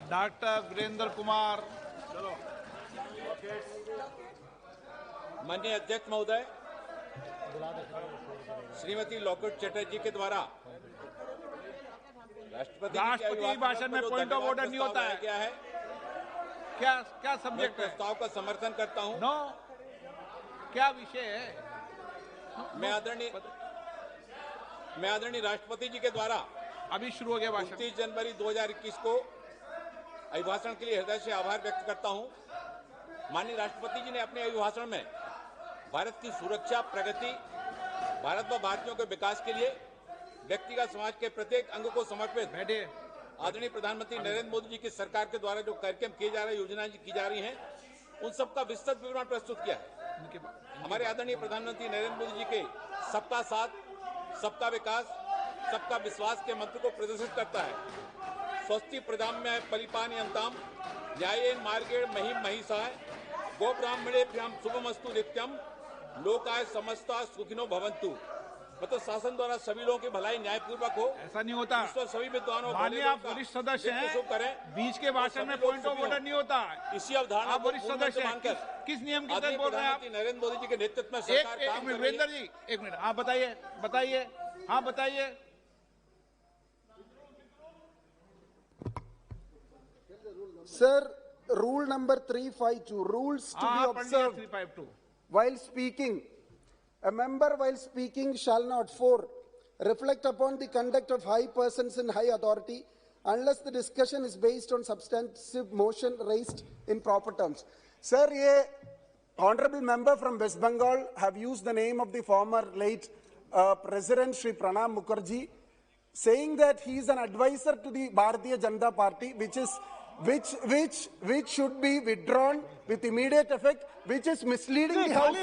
Doctor Virendra Kumar. माननीय अध्यक्ष महोदय, श्रीमती लॉकेट चटर्जी के द्वारा राष्ट्रपति भाषण में पॉइंट ऑफ ऑर्डर नहीं होता है। क्या है? क्या सब्जेक्ट है? प्रस्ताव का समर्थन करता हूं। नो, क्या विषय है? मैं आदरणीय राष्ट्रपति जी के द्वारा अभी शुरू हो गया भाषण। 29 जनवरी 2021 को अभिभाषण के लिए हृदय से आभार व्यक्त करता हूं। माननीय राष्ट्रपति जी ने अपने अभिभाषण में भारत की सुरक्षा, प्रगति, भारत व भारतीयों के विकास के लिए व्यक्तिगत समाज के प्रत्येक अंग को समर्पित आदरणीय प्रधानमंत्री नरेंद्र मोदी जी की सरकार के द्वारा जो कार्यक्रम किए जा रहे हैं, योजनाएं की जा रही हैं, उन सबका विस्तृत विवरण प्रस्तुत किया है। हमारे आदरणीय प्रधानमंत्री नरेंद्र मोदी जी के सबका साथ, सबका विकास, सबका विश्वास के मंत्र को प्रदर्शित करता है। स्वस्ति प्रदाम्य परिपालयन्ताम न्यायेन मार्गेण महिम महिषाय गो ब्राह्मणेभ्यः शुभमस्तु नित्यम लोकाय समस्ता सुखिनो भवन्तु। मतलब शासन द्वारा सभी लोगों की भलाई न्यायपूर्वक हो, ऐसा नहीं होता। सभी विद्वानों माननीय आप वरिष्ठ सदस्य हैं, बीच के भाषण में पॉइंट ऑफ ऑर्डर नहीं होता। इसी अवधारणा को वरिष्ठ सदस्य मानकर किस नियम के तहत बोल रहे हैं आप? नरेंद्र मोदी जी के नेतृत्व में सरकार काम कर रही है। वीरेंद्र जी एक मिनट, हाँ बताइए। हाँ बताइए। Sir, rule number 352, rules to be observed 352. while speaking. A member while speaking shall not, 4, reflect upon the conduct of high persons in high authority unless the discussion is based on substantive motion raised in proper terms. Sir, honorable member from West Bengal have used the name of the former late President Shri Pranab Mukherjee, saying that he is an advisor to the Bharatiya Janata Party, which should be withdrawn with immediate effect, which is misleading the House.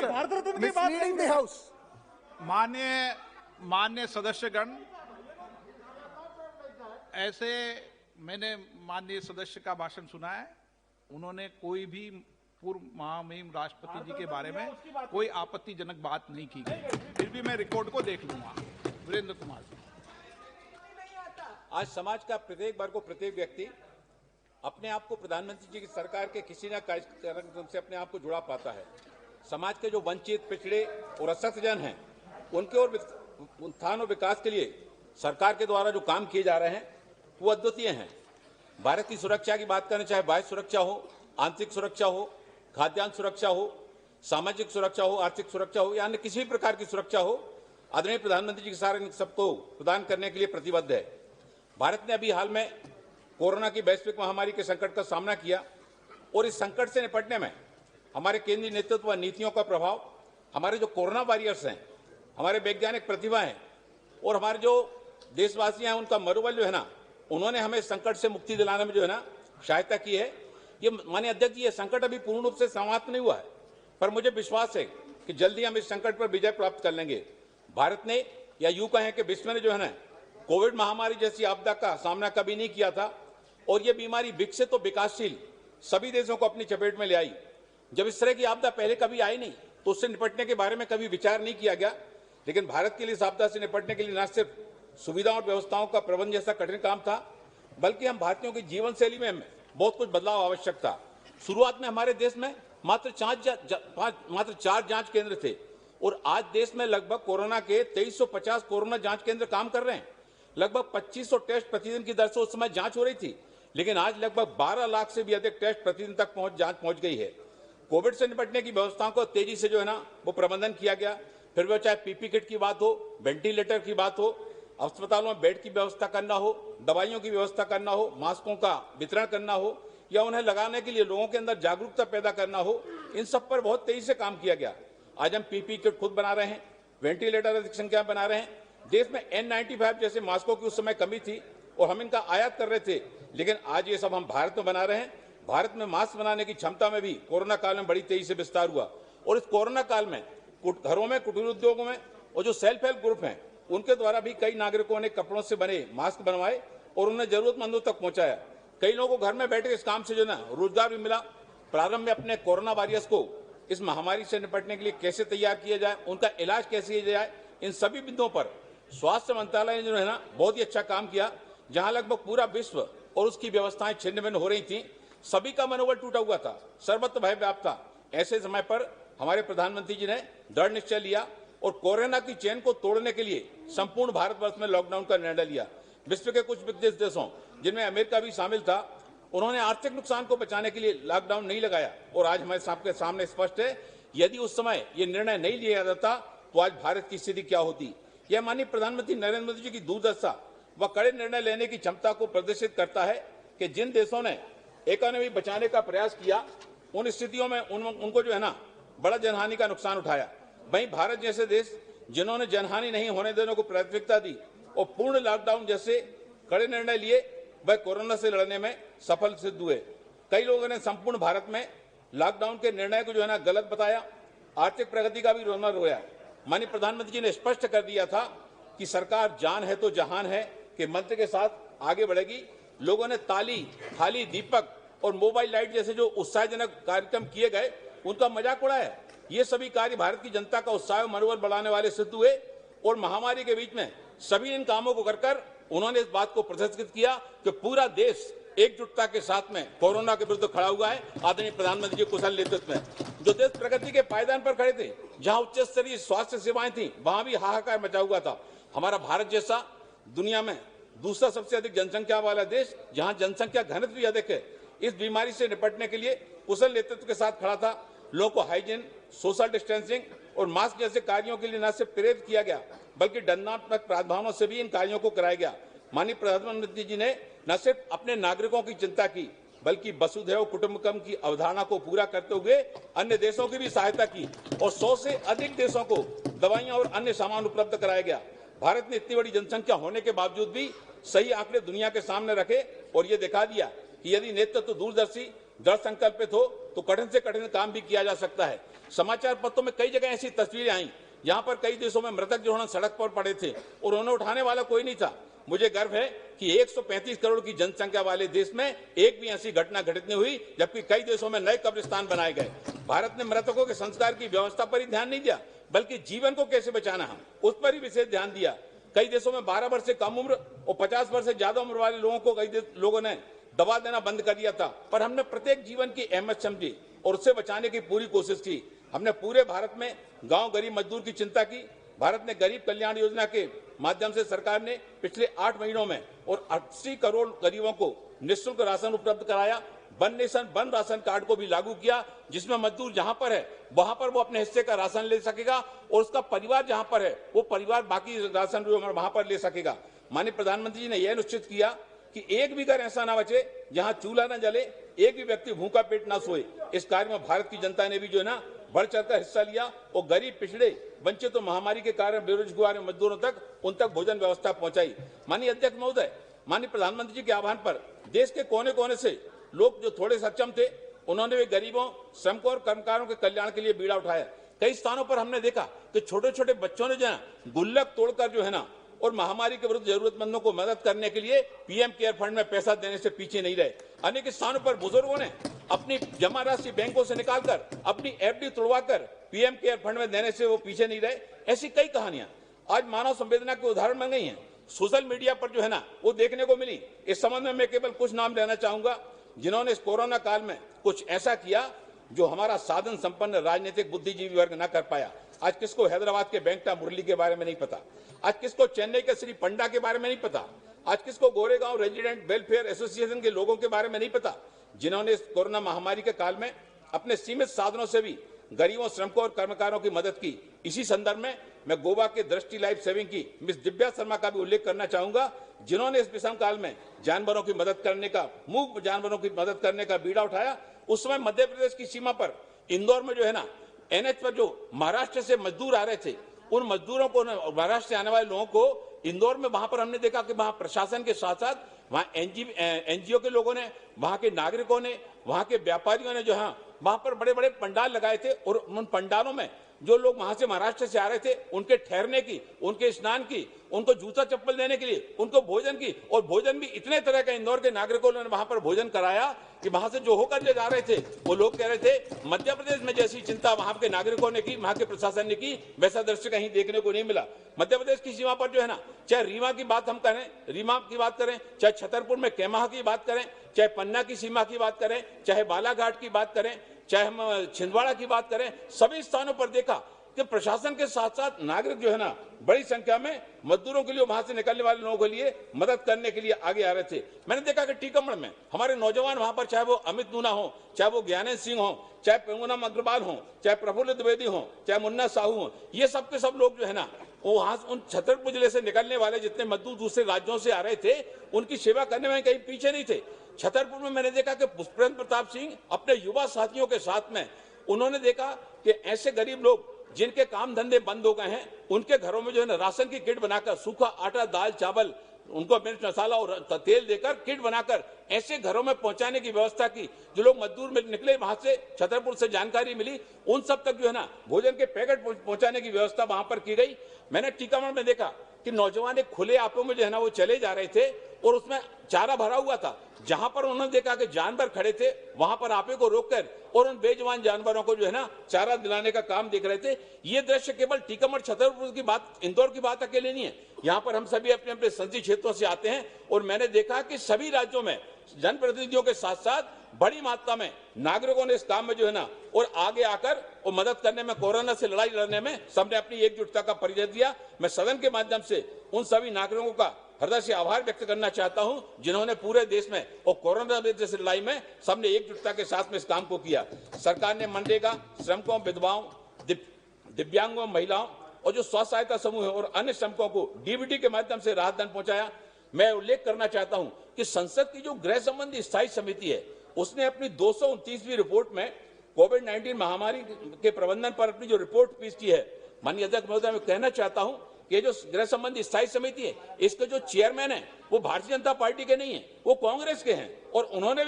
Misleading the House. मान्य सदस्यगण, ऐसे मैंने माननीय सदस्य का भाषण सुना है। उन्होंने कोई भी पूर्व महामहिम राष्ट्रपति जी के बारे में कोई आपत्तिजनक बात नहीं की गई। फिर भी मैं रिकॉर्ड को देख लूंगा। वीरेंद्र कुमार। आज समाज का प्रत्येक वर्ग, प्रत्येक व्यक्ति अपने आप को प्रधानमंत्री जी की सरकार के किसी न कार्यक्रम से अपने आप को जुड़ा पाता है। समाज के जो वंचित, पिछड़े और असक्त जन हैं, उनके और उत्थान और विकास के लिए सरकार के द्वारा जो काम किए जा रहे हैं वो अद्वितीय हैं। भारत की सुरक्षा की बात करें, चाहे बाह्य सुरक्षा हो, आंतरिक सुरक्षा हो, खाद्यान्न सुरक्षा हो, सामाजिक सुरक्षा हो, आर्थिक सुरक्षा हो या अन्य किसी भी प्रकार की सुरक्षा हो, आदरणीय प्रधानमंत्री जी की सरकार सबको प्रदान करने के लिए प्रतिबद्ध है। भारत ने अभी हाल में कोरोना की वैश्विक महामारी के संकट का सामना किया और इस संकट से निपटने में हमारे केंद्रीय नेतृत्व व नीतियों का प्रभाव, हमारे जो कोरोना वॉरियर्स हैं, हमारे वैज्ञानिक प्रतिभा हैं और हमारे जो देशवासी हैं, उनका मनोबल जो है ना, उन्होंने हमें संकट से मुक्ति दिलाने में जो है ना सहायता की है। ये माननीय अध्यक्ष जी, ये संकट अभी पूर्ण रूप से समाप्त नहीं हुआ है, पर मुझे विश्वास है कि जल्दी हम इस संकट पर विजय प्राप्त कर लेंगे। भारत ने, या यूं कहें कि विश्व ने जो है ना कोविड महामारी जैसी आपदा का सामना कभी नहीं किया था और ये बीमारी विकसित और विकासशील सभी देशों को अपनी चपेट में ले आई। जब इस तरह की आपदा पहले कभी आई नहीं तो उससे निपटने के बारे में कभी विचार नहीं किया गया, लेकिन भारत के लिए इस आपदा से निपटने के लिए न सिर्फ सुविधाओं और व्यवस्थाओं का प्रबंध जैसा कठिन काम था, बल्कि हम भारतीयों की जीवन शैली में बहुत कुछ बदलाव आवश्यक था। शुरुआत में हमारे देश में मात्र 4 जांच केंद्र थे और आज देश में लगभग कोरोना के 2350 कोरोना जांच केंद्र काम कर रहे हैं। लगभग 2500 टेस्ट प्रतिदिन की दर से उस समय जांच हो रही थी, लेकिन आज लगभग 12 लाख से भी अधिक टेस्ट प्रतिदिन तक जांच पहुंच गई है। कोविड से निपटने की व्यवस्थाओं को तेजी से जो है ना वो प्रबंधन किया गया। फिर वो चाहे पीपी किट की बात हो, वेंटिलेटर की बात हो, अस्पतालों में बेड की व्यवस्था करना हो, दवाइयों की व्यवस्था करना हो, मास्कों का वितरण करना हो या उन्हें लगाने के लिए लोगों के अंदर जागरूकता पैदा करना हो, इन सब पर बहुत तेजी से काम किया गया। आज हम पीपी किट खुद बना रहे हैं, वेंटिलेटर अधिक संख्या में बना रहे हैं। देश में N95 जैसे मास्कों की उस समय कमी थी और हम इनका आयात कर रहे थे, लेकिन आज ये सब हम भारत में बना रहे हैं। भारत में मास्क बनाने की क्षमता में भी कोरोना काल में बड़ी तेजी से विस्तार हुआ और इस कोरोना काल में घरों में, कुटीर उद्योगों में और जो सेल्फ हेल्प ग्रुप हैं, उनके द्वारा भी कई नागरिकों ने कपड़ों से बने मास्क बनवाए और उन्हें जरूरतमंदों तक पहुंचाया। कई लोगों को घर में बैठे इस काम से जो ना रोजगार भी मिला। प्रारंभ में अपने कोरोना वॉरियर्स को इस महामारी से निपटने के लिए कैसे तैयार किया जाए, उनका इलाज कैसे किया जाए, इन सभी बिंदुओं पर स्वास्थ्य मंत्रालय ने जो है ना बहुत ही अच्छा काम किया। जहां लगभग पूरा विश्व और उसकी व्यवस्थाएं छिन्न भिन्न हो रही थी, सभी का मनोबल टूटा हुआ था, सर्वत्र भय व्याप्त था। ऐसे समय पर हमारे प्रधानमंत्री जी ने दृढ़ निश्चय लिया और कोरोना की चेन को तोड़ने के लिए संपूर्ण भारतवर्ष में लॉकडाउन का निर्णय लिया। विश्व के कुछ विकसित देशों, जिनमें अमेरिका भी शामिल था, उन्होंने आर्थिक नुकसान को बचाने के लिए लॉकडाउन नहीं लगाया। और आज हमारे सबके सामने स्पष्ट है, यदि उस समय ये निर्णय नहीं लिया जाता तो आज भारत की स्थिति क्या होती। यह माननीय प्रधानमंत्री नरेंद्र मोदी जी की दूरदर्शिता व कड़े निर्णय लेने की क्षमता को प्रदर्शित करता है कि जिन देशों ने इकोनॉमी बचाने का प्रयास किया, उन स्थितियों में उनको जो है ना बड़ा जनहानि का नुकसान उठाया। वहीं भारत जैसे देश, जिन्होंने जनहानि नहीं होने देने को प्राथमिकता दी और पूर्ण लॉकडाउन जैसे कड़े निर्णय लिए, वह कोरोना से लड़ने में सफल सिद्ध हुए। कई लोगों ने संपूर्ण भारत में लॉकडाउन के निर्णय को जो है ना गलत बताया, आर्थिक प्रगति का भी रोना रोया। माननीय प्रधानमंत्री जी ने स्पष्ट कर दिया था कि सरकार जान है तो जहान है के मंत्र के साथ आगे बढ़ेगी। लोगों ने ताली, थाली, दीपक और मोबाइल लाइट जैसे जो उत्साहजनक कार्यक्रम किए गए, उनका मजाक उड़ाया। ये सभी कार्य भारत की जनता का उत्साह मनोबल बढ़ाने वाले सिद्ध हुए और महामारी के बीच में सभी इन कामों को कर उन्होंने इस बात को प्रदर्शित किया कि पूरा देश एकजुटता के साथ में कोरोना के विरुद्ध खड़ा हुआ है। आदरणीय प्रधानमंत्री जी कुशल नेतृत्व में जो देश प्रगति के पायदान पर खड़े थे, जहां उच्च स्तरीय स्वास्थ्य सेवाएं थी, वहां भी हाहाकार मचा हुआ था। हमारा भारत जैसा दुनिया में दूसरा सबसे अधिक जनसंख्या वाला देश, जहां जनसंख्या घनत्व भी अधिक है, इस बीमारी से निपटने के लिए कुशल नेतृत्व के साथ खड़ा था। लोगों को हाइजीन, सोशल डिस्टेंसिंग और मास्क जैसे कार्यों के लिए न सिर्फ प्रेरित किया गया, बल्कि दंडात्मक प्रावधानों से भी इन कार्यों को कराया गया। माननीय प्रधानमंत्री जी ने न सिर्फ अपने नागरिकों की चिंता की, बल्कि वसुधैव कुटुंबकम की अवधारणा को पूरा करते हुए अन्य देशों की भी सहायता की और 100 से अधिक देशों को दवाइयां और अन्य सामान उपलब्ध कराया गया। भारत ने इतनी बड़ी जनसंख्या होने के बावजूद भी सही आंकड़े दुनिया के सामने रखे और ये दिखा दिया कि यदि नेतृत्व दूरदर्शी, दृढ़ संकल्पित हो तो कठिन से कठिन काम भी किया जा सकता है। समाचार पत्रों में कई जगह ऐसी तस्वीरें आई जहां पर कई देशों में मृतक जो है सड़क पर पड़े थे और उन्हें उठाने वाला कोई नहीं था। मुझे गर्व है कि 135 करोड़ की जनसंख्या वाले देश में एक भी ऐसी घटना घटित नहीं हुई, जबकि कई देशों में नए कब्रिस्तान बनाए गए। भारत ने मृतकों के संस्कार की व्यवस्था पर ही ध्यान नहीं दिया, बल्कि जीवन को कैसे बचाना है उस पर ही विशेष ध्यान दिया। कई देशों में 12 वर्ष से कम उम्र और 50 वर्ष से ज्यादा उम्र वाले लोगों को कई लोगों ने दवा देना बंद कर दिया था, पर हमने प्रत्येक जीवन की अहमियत समझी और उससे बचाने की पूरी कोशिश की। हमने पूरे भारत में गांव गरीब मजदूर की चिंता की। भारत ने गरीब कल्याण योजना के माध्यम से सरकार ने पिछले 8 महीनों में और 80 करोड़ गरीबों को निःशुल्क राशन उपलब्ध कराया। One nation one ration card को भी लागू किया, जिसमें मजदूर जहां पर है वहां पर वो अपने हिस्से का राशन ले सकेगा और उसका परिवार जहां पर है वो परिवार बाकी राशन वहां पर ले सकेगा। माननीय प्रधानमंत्री जी ने यह निश्चित किया कि एक भी घर ऐसा ना बचे जहां चूल्हा न जले, एक भी व्यक्ति भूखा पेट ना सोए। इस कार्य में भारत की जनता ने भी जो है ना बढ़ चढ़कर हिस्सा लिया और गरीब, पिछड़े, वंचित और महामारी के कारण बेरोजगार मजदूरों तक उन तक भोजन व्यवस्था पहुंचाई। माननीय अध्यक्ष महोदय, माननीय प्रधानमंत्री जी के आह्वान पर देश के कोने कोने से लोग जो थोड़े सक्षम थे, उन्होंने भी गरीबों, श्रमिकों और कर्मकारों के कल्याण के लिए बीड़ा उठाया। कई स्थानों पर हमने देखा कि छोटे छोटे बच्चों ने जो है गुल्लक तोड़कर जो है ना और महामारी के विरुद्ध जरूरतमंदों को मदद करने के लिए पीएम केयर फंड में पैसा देने से पीछे नहीं रहे। अनेक स्थानों पर बुजुर्गों ने अपनी जमा राशि बैंकों से निकालकर अपनी एफडी तोड़वाकर पीएम केयर फंड में देने से वो पीछे नहीं रहे। ऐसी कई कहानियां आज मानव संवेदना के उदाहरण बन गई हैं। सोशल मीडिया पर जो है ना वो देखने को मिली। इस संबंध में मैं केवल कुछ नाम लेना चाहूंगा जिन्होंने इस कोरोना काल में कुछ ऐसा किया जो हमारा साधन संपन्न राजनीतिक बुद्धिजीवी वर्ग न कर पाया। आज किसको हैदराबाद के वेंकटा मुरली के बारे में नहीं पता, आज किसको चेन्नई के श्री पंडा के बारे में नहीं पता, आज किसको गोरेगांव रेजिडेंट वेलफेयर एसोसिएशन के लोगों के बारे में नहीं पता, जिन्होंने इस कोरोना महामारी के काल में अपने सीमित साधनों से भी गरीबों, श्रमिकों और कर्मकारों की मदद की। इसी संदर्भ में मैं गोवा के दृष्टि लाइफ सेविंग की मिस दिव्या शर्मा का भी उल्लेख करना चाहूंगा, जिन्होंने इस विषम काल में जानवरों की मदद करने का, मूक जानवरों की मदद करने का बीड़ा उठाया। उस समय मध्य प्रदेश की सीमा पर इंदौर में जो है ना एनएच पर जो महाराष्ट्र से मजदूर आ रहे थे, उन मजदूरों को, महाराष्ट्र से आने वाले लोगों को इंदौर में वहां पर हमने देखा कि वहां प्रशासन के साथ साथ वहां एनजीओ के लोगों ने, वहां के नागरिकों ने, वहां के व्यापारियों ने जो है वहां पर बड़े बड़े पंडाल लगाए थे और उन पंडालों में जो लोग वहां से महाराष्ट्र से आ रहे थे उनके ठहरने की, उनके स्नान की, उनको जूता चप्पल देने के लिए, उनको भोजन की, और भोजन भी इतने तरह का इंदौर के नागरिकों ने वहां पर भोजन कराया कि वहां से जो होकर ले जा रहे थे वो लोग कह रहे थे मध्य प्रदेश में जैसी चिंता वहां के नागरिकों ने की, वहां के प्रशासन ने की, वैसा दृश्य कहीं देखने को नहीं मिला। मध्य प्रदेश की सीमा पर जो है ना, चाहे रीवा की बात हम करें, रीवा की बात करें, चाहे छतरपुर में कैमाह की बात करें, चाहे पन्ना की सीमा की बात करें, चाहे बालाघाट की बात करें, चाहे हम छिंदवाड़ा की बात करें, सभी स्थानों पर देखा कि प्रशासन के साथ साथ नागरिक जो है ना बड़ी संख्या में मजदूरों के लिए, वहां से निकलने वाले लोगों के लिए मदद करने के लिए आगे आ रहे थे। मैंने देखा कि टीकमगढ़ में हमारे नौजवान वहां पर, चाहे वो अमित नूना हो, चाहे वो ज्ञानेंद्र सिंह हो, चाहे पूनम अग्रवाल हो, चाहे प्रफुल्ल द्विवेदी हो, चाहे मुन्ना साहू हो, ये सब के सब लोग जो है ना वो वहां उन छतरपुर जिले से निकलने वाले जितने मजदूर दूसरे राज्यों से आ रहे थे उनकी सेवा करने में कहीं पीछे नहीं थे। छतरपुर में मैंने देखा कि पुष्पेंद्र प्रताप सिंह अपने युवा साथियों के साथ में उन्होंने देखा कि ऐसे गरीब लोग जिनके काम धंधे बंद हो गए हैं उनके घरों में जो है ना राशन की किट बनाकर, सूखा आटा, दाल, चावल, उनको मिर्च मसाला और तेल देकर किट बनाकर ऐसे घरों में पहुंचाने की व्यवस्था की। जो लोग मजदूर में निकले वहां से, छतरपुर से जानकारी मिली, उन सब तक जो है ना भोजन के पैकेट पहुंचाने की व्यवस्था वहां पर की गई। मैंने टीकमगढ़ में देखा कि नौजवान एक खुले आपों में जो है ना वो चले जा रहे थे और उसमें चारा भरा हुआ था। जहां पर उन्होंने देखा कि जानवर खड़े थे वहां पर आपे को रोककर और उन बेजवान जानवरों को जो है ना चारा दिलाने का काम देख रहे थे। ये दृश्य केवल टीकमगढ़ छतरपुर की बात, इंदौर की बात अकेले नहीं है। यहाँ पर हम सभी अपने अपने संसदीय क्षेत्रों से आते हैं और मैंने देखा कि सभी राज्यों में जनप्रतिनिधियों के साथ साथ बड़ी मात्रा में नागरिकों ने इस काम में जो है ना और आगे आकर और मदद करने में, कोरोना से लड़ाई लड़ने में सबने अपनी एकजुटता का परिचय दिया। मैं सदन के माध्यम से उन सभी नागरिकों का हृदय से आभार व्यक्त करना चाहता हूं जिन्होंने पूरे देश में और कोरोना जैसी लड़ाई में सबने एकजुटता के साथ में इस काम को किया। सरकार ने मनरेगा, श्रमिकों, विधवाओं, दिव्यांगों, महिलाओं और जो स्व सहायता समूह है और अन्य श्रमिकों को डीबीटी के माध्यम से राहत धन पहुंचाया। मैं उल्लेख करना चाहता हूं कि संसद की जो गृह संबंधी स्थायी समिति है उसने अपनी 229वीं रिपोर्ट में कोविड-19 महामारी के प्रबंधन पर अपनी जो रिपोर्ट पेश की है, माननीय अध्यक्ष महोदय, मैं कहना चाहता हूं कि जो गृह संबंधी स्थायी समिति है इसके जो चेयरमैन है वो भारतीय जनता पार्टी के नहीं है, वो कांग्रेस के हैं और उन्होंने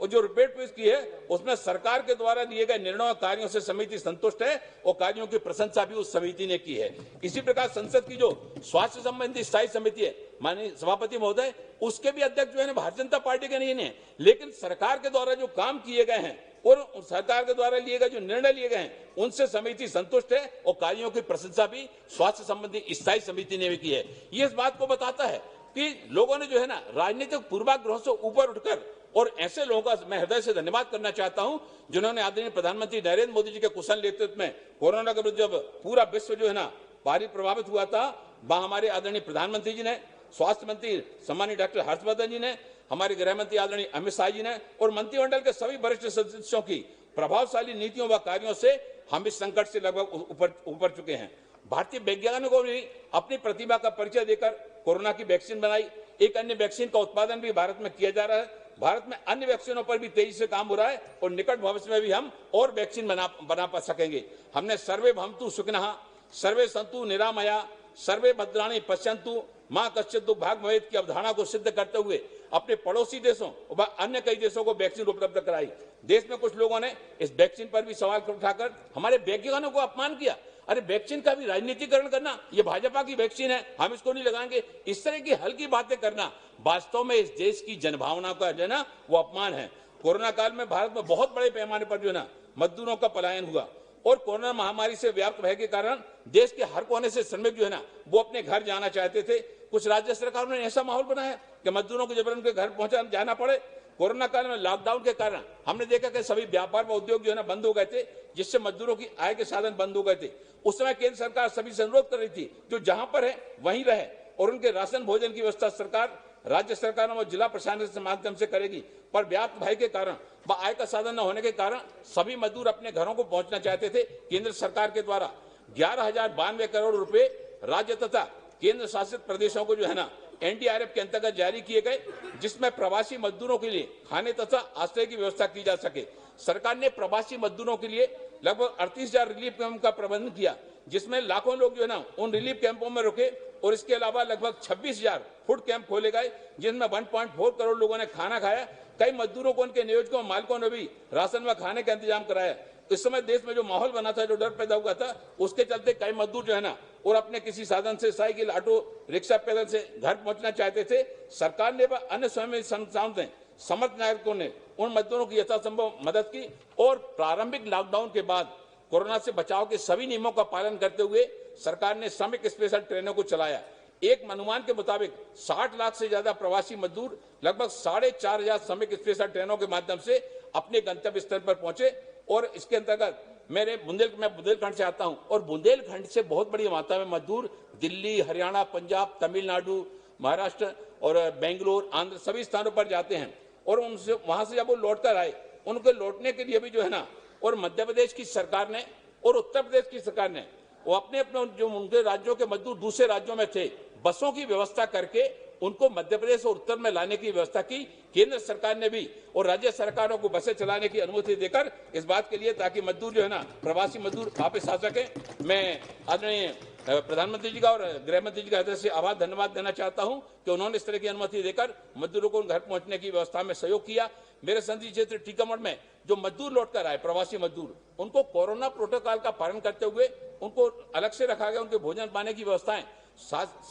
जो रिपोर्ट पेश की है उसमें सरकार के द्वारा लिए गए निर्णयों कार्यों से समिति संतुष्ट है और कार्यों की प्रशंसा भी उस समिति ने की है। इसी प्रकार संसद की जो स्वास्थ्य संबंधी स्थायी समिति है, माननीय सभापति महोदय, उसके भी अध्यक्ष जो है भारतीय जनता पार्टी के नहीं है, लेकिन सरकार के द्वारा जो काम किए गए हैं और सरकार के द्वारा लिए गए जो निर्णय लिए गए हैं उनसे समिति संतुष्ट है और कार्यों की प्रशंसा भी स्वास्थ्य संबंधी स्थायी समिति ने भी की है। ये इस बात को बताता है कि लोगों ने जो है ना राजनीतिक पूर्वाग्रहों से ऊपर उठकर, और ऐसे लोगों का मैं हृदय से धन्यवाद करना चाहता हूं जिन्होंने आदरणीय प्रधानमंत्री नरेंद्र मोदी जी के कुशल नेतृत्व में कोरोना के विरुद्ध जब पूरा विश्व जो है ना भारी प्रभावित हुआ था, वहां हमारे आदरणीय प्रधानमंत्री जी ने, स्वास्थ्य मंत्री सम्मानित डॉक्टर हर्षवर्धन जी ने, हमारे गृह मंत्री आदरणीय अमित शाह जी ने और मंत्रिमंडल के सभी वरिष्ठ सदस्यों की प्रभावशाली नीतियों व कार्यों से हम इस संकट से लगभग ऊपर चुके हैं। भारतीय वैज्ञानिकों ने अपनी प्रतिभा का परिचय देकर कोरोना की वैक्सीन बनाई। एक अन्य वैक्सीन का उत्पादन भी भारत में किया जा रहा है। भारत में अन्य वैक्सीनों पर भी तेजी से काम हो रहा है और निकट भविष्य में भी हम और वैक्सीन बना पा सकेंगे। हमने सर्वे भवन्तु सुखिनः, सर्वे सन्तु निरामया, सर्वे भद्राणि पश्यन्तु मां कश्चित् दुःख भाग् भवेत् की अवधारणा को सिद्ध करते हुए अपने पड़ोसी देशों व अन्य कई देशों को वैक्सीन उपलब्ध कराई। देश में कुछ लोगों ने इस वैक्सीन पर भी सवाल उठाकर हमारे वैज्ञानिकों को अपमान किया। अरे वैक्सीन का भी राजनीतिकरण करना, ये भाजपा की वैक्सीन है, हम इसको नहीं लगाएंगे, इस तरह की हल्की बातें करना वास्तव में इस देश की जनभावना का जो है ना वो अपमान है। कोरोना काल में भारत में बहुत बड़े पैमाने पर जो है ना मजदूरों का पलायन हुआ और कोरोना महामारी से व्याप्त भय के कारण देश के हर कोने से श्रमिक जो है ना वो अपने घर जाना चाहते थे। कुछ राज्य सरकारों ने ऐसा माहौल बनाया कि मजदूरों को जबरन के घर जाना पड़े। कोरोना काल में लॉकडाउन के कारण हमने देखा कि सभी व्यापार व उद्योग जो है ना बंद हो गए थे, जिससे मजदूरों की आय के साधन बंद हो गए थे। उस समय केंद्र सरकार सभी से अनुरोध कर रही थी जो जहां पर है वहीं रहे और उनके राशन भोजन की व्यवस्था सरकार राज्य सरकारों और जिला प्रशासन के माध्यम से करेगी। पर व्याप्त भय के कारण व आय का साधन न होने के कारण सभी मजदूर अपने घरों को पहुंचना चाहते थे। केंद्र सरकार के द्वारा 11,092 करोड़ रुपए राज्य तथा केंद्र शासित प्रदेशों को जो है ना एनडीआरएफ के अंतर्गत जारी किए गए, जिसमें प्रवासी मजदूरों के लिए खाने तथा आश्रय की व्यवस्था की जा सके। सरकार ने प्रवासी मजदूरों के लिए लगभग 38,000 रिलीफ कैंप का प्रबंध किया, जिसमें लाखों लोग जो है ना उन रिलीफ कैंपों में रुके और इसके अलावा लगभग 26,000 फूड कैंप खोले गए, जिनमें 1.4 करोड़ लोगों ने खाना खाया। कई मजदूरों को उनके नियोजकों मालिकों ने भी राशन व खाने का इंतजाम कराया। इस समय देश में जो माहौल बना था, जो डर पैदा हुआ था, उसके चलते कई मजदूर जो है ना और अपने किसी साधन से, साइकिल, ऑटो रिक्शा, पैदल से घर पहुंचना चाहते थे। सरकार ने व अन्य स्वयं संस्थाओं ने समर्थ नागरिकों ने उन मजदूरों की यथासंभव मदद की और प्रारंभिक लॉकडाउन के बाद कोरोना से बचाव के सभी नियमों का पालन करते हुए सरकार ने श्रमिक स्पेशल ट्रेनों को चलाया। एक अनुमान के मुताबिक 60 लाख से ज्यादा प्रवासी मजदूर लगभग 4,500 श्रमिक स्पेशल ट्रेनों के माध्यम से अपने गंतव्य स्थल पर पहुंचे। और इसके अंतर्गत मैं बुंदेलखंड से आता हूं और बुंदेलखंड से बहुत बड़ी मात्रा में मजदूर दिल्ली, हरियाणा, पंजाब, तमिलनाडु, महाराष्ट्र और बेंगलोर, आंध्र सभी स्थानों पर जाते हैं। और उनसे वहां से जब वो लौट कर आए, उनके लौटने के लिए भी जो है ना, और मध्य प्रदेश की सरकार ने और उत्तर प्रदेश की सरकार ने वो अपने जो उनके राज्यों के मजदूर दूसरे राज्यों में थे, बसों की व्यवस्था करके उनको मध्य प्रदेश और उत्तर में लाने की व्यवस्था की। केंद्र सरकार ने भी और राज्य सरकारों को बसें चलाने की अनुमति देकर इस बात के लिए ताकि मजदूर जो है ना, प्रवासी मजदूर वापस आ सके। मैं आदरणीय प्रधानमंत्री जी का और गृह मंत्री जी का हृदय से आभार धन्यवाद देना चाहता हूं कि उन्होंने इस तरह की अनुमति देकर मजदूरों को घर पहुंचने की व्यवस्था में सहयोग किया। मेरे संसदीय क्षेत्र टीकमगढ़ में जो मजदूर लौटकर आए, प्रवासी मजदूर, उनको कोरोना प्रोटोकॉल का पालन करते हुए उनको अलग से रखा गया। उनके भोजन पाने की व्यवस्थाएं